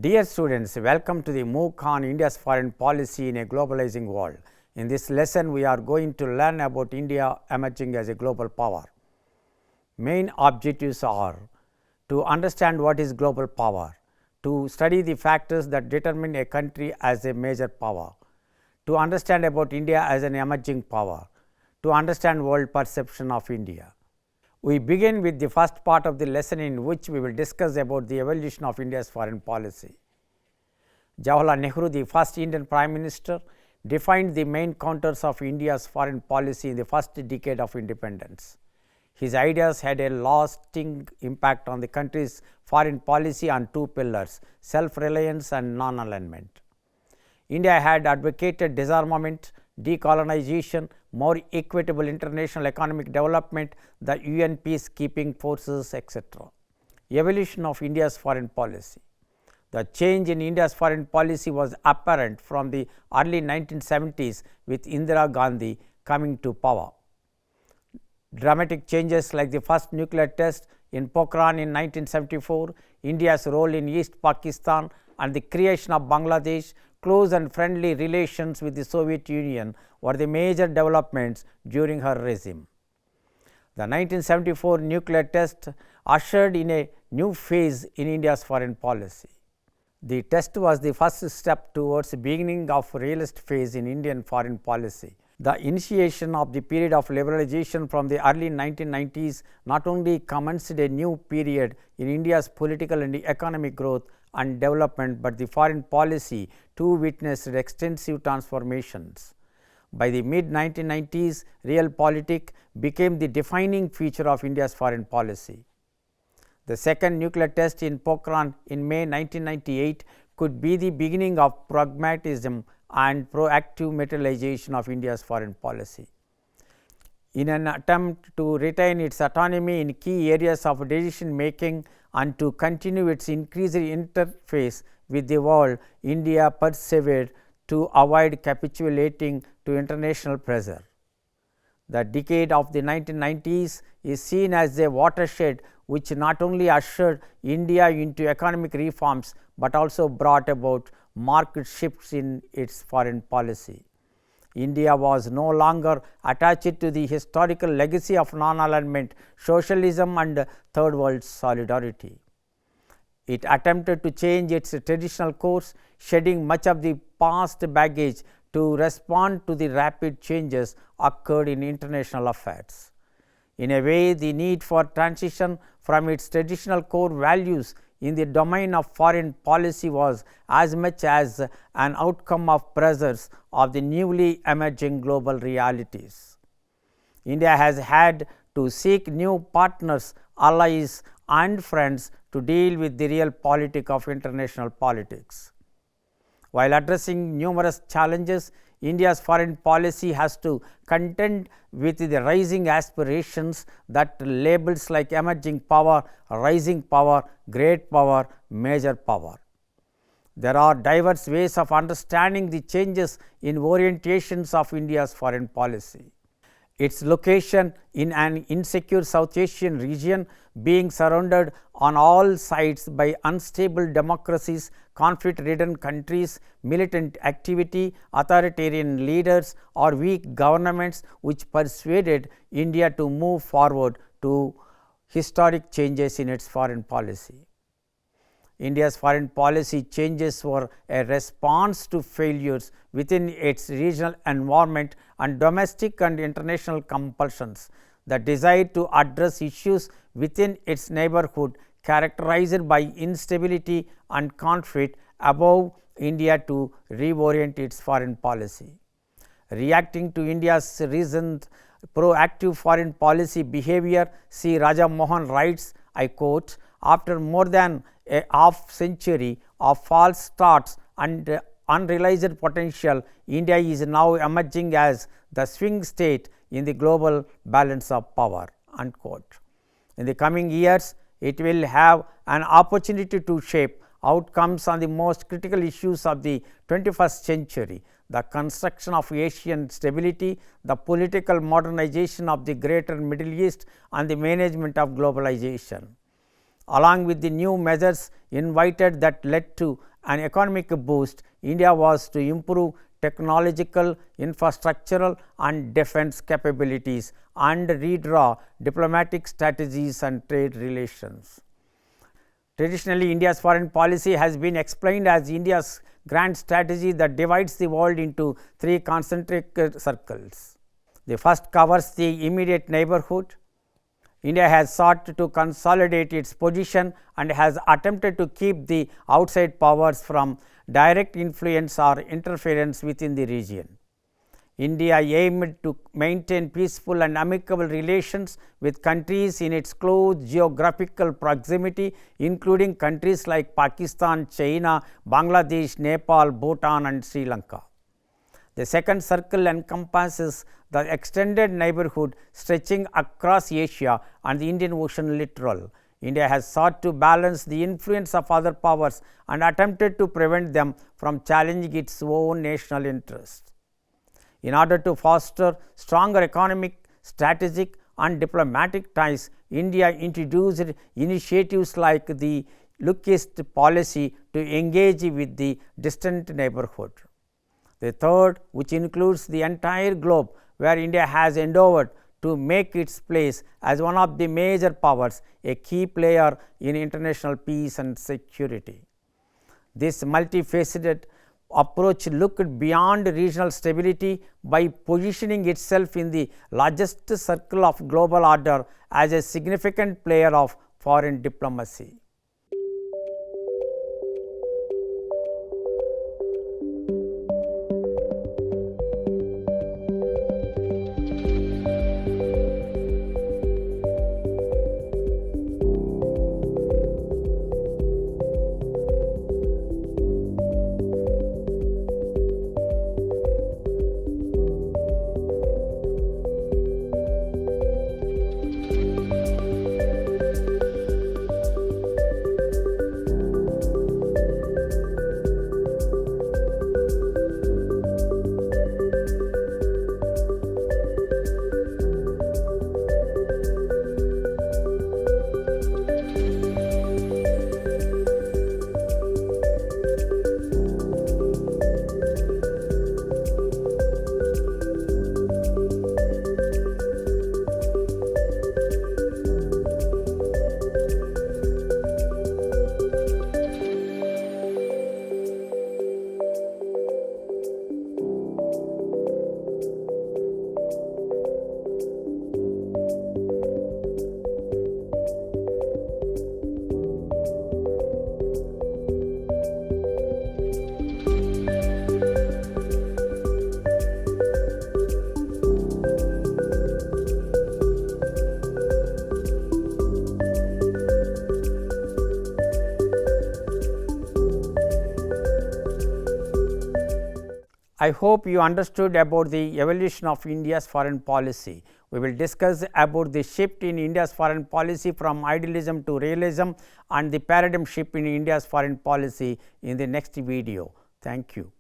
Dear students, welcome to the MOOC on India's foreign policy in a globalizing world. In this lesson, we are going to learn about India emerging as a global power. Main objectives are to understand what is global power, to study the factors that determine a country as a major power, to understand about India as an emerging power, to understand world perception of India. We begin with the first part of the lesson, in which we will discuss about the evolution of India's foreign policy. Jawaharlal Nehru, the first Indian Prime Minister, defined the main contours of India's foreign policy in the first decade of independence. His ideas had a lasting impact on the country's foreign policy on two pillars: self-reliance and non-alignment. India had advocated disarmament, decolonization, more equitable international economic development, the UN peacekeeping forces, etc. Evolution of India's foreign policy. The change in India's foreign policy was apparent from the early 1970s with Indira Gandhi coming to power. Dramatic changes like the first nuclear test in Pokhran in 1974, India's role in East Pakistan, and the creation of Bangladesh, close and friendly relations with the Soviet Union were the major developments during her regime. The 1974 nuclear test ushered in a new phase in India's foreign policy. The test was the first step towards the beginning of realist phase in Indian foreign policy. The initiation of the period of liberalization from the early 1990s not only commenced a new period in India's political and economic growth and development, but the foreign policy too witnessed extensive transformations. By the mid-1990s, realpolitik became the defining feature of India's foreign policy. The second nuclear test in Pokhran in May 1998 could be the beginning of pragmatism and proactive materialization of India's foreign policy. In an attempt to retain its autonomy in key areas of decision making and to continue its increased interface with the world, India persevered to avoid capitulating to international pressure. The decade of the 1990s is seen as a watershed which not only ushered India into economic reforms, but also brought about marked shifts in its foreign policy. India was no longer attached to the historical legacy of non-alignment, socialism and third world solidarity. It attempted to change its traditional course, shedding much of the past baggage to respond to the rapid changes occurred in international affairs. In a way, the need for transition from its traditional core values in the domain of foreign policy was as much as an outcome of pressures of the newly emerging global realities. India has had to seek new partners, allies and friends to deal with the realpolitik of international politics. While addressing numerous challenges, India's foreign policy has to contend with the rising aspirations that labels like emerging power, rising power, great power, major power. There are diverse ways of understanding the changes in orientations of India's foreign policy. Its location in an insecure South Asian region, being surrounded on all sides by unstable democracies, conflict-ridden countries, militant activity, authoritarian leaders or weak governments, which persuaded India to move forward to historic changes in its foreign policy. India's foreign policy changes were a response to failures within its regional environment and domestic and international compulsions. The desire to address issues within its neighborhood characterized by instability and conflict above India to reorient its foreign policy. Reacting to India's recent proactive foreign policy behavior, C. Raja Mohan writes, I quote, "After more than a half century of false starts and unrealized potential, India is now emerging as the swing state in the global balance of power." Unquote. In the coming years, it will have an opportunity to shape outcomes on the most critical issues of the 21st century: the construction of Asian stability, the political modernization of the greater Middle East, and the management of globalization. Along with the new measures invited that led to an economic boost, India was to improve technological, infrastructural and defense capabilities and redraw diplomatic strategies and trade relations. Traditionally, India's foreign policy has been explained as India's grand strategy that divides the world into three concentric circles. The first covers the immediate neighborhood. India has sought to consolidate its position and has attempted to keep the outside powers from direct influence or interference within the region. India aimed to maintain peaceful and amicable relations with countries in its close geographical proximity, including countries like Pakistan, China, Bangladesh, Nepal, Bhutan and Sri Lanka. The second circle encompasses the extended neighborhood stretching across Asia and the Indian Ocean littoral. India has sought to balance the influence of other powers and attempted to prevent them from challenging its own national interests. In order to foster stronger economic, strategic and diplomatic ties, India introduced initiatives like the Look East policy to engage with the distant neighborhood. The third, which includes the entire globe, where India has endeavored to make its place as one of the major powers, a key player in international peace and security. This multifaceted approach looked beyond regional stability by positioning itself in the largest circle of global order as a significant player of foreign diplomacy. I hope you understood about the evolution of India's foreign policy. We will discuss about the shift in India's foreign policy from idealism to realism and the paradigm shift in India's foreign policy in the next video. Thank you.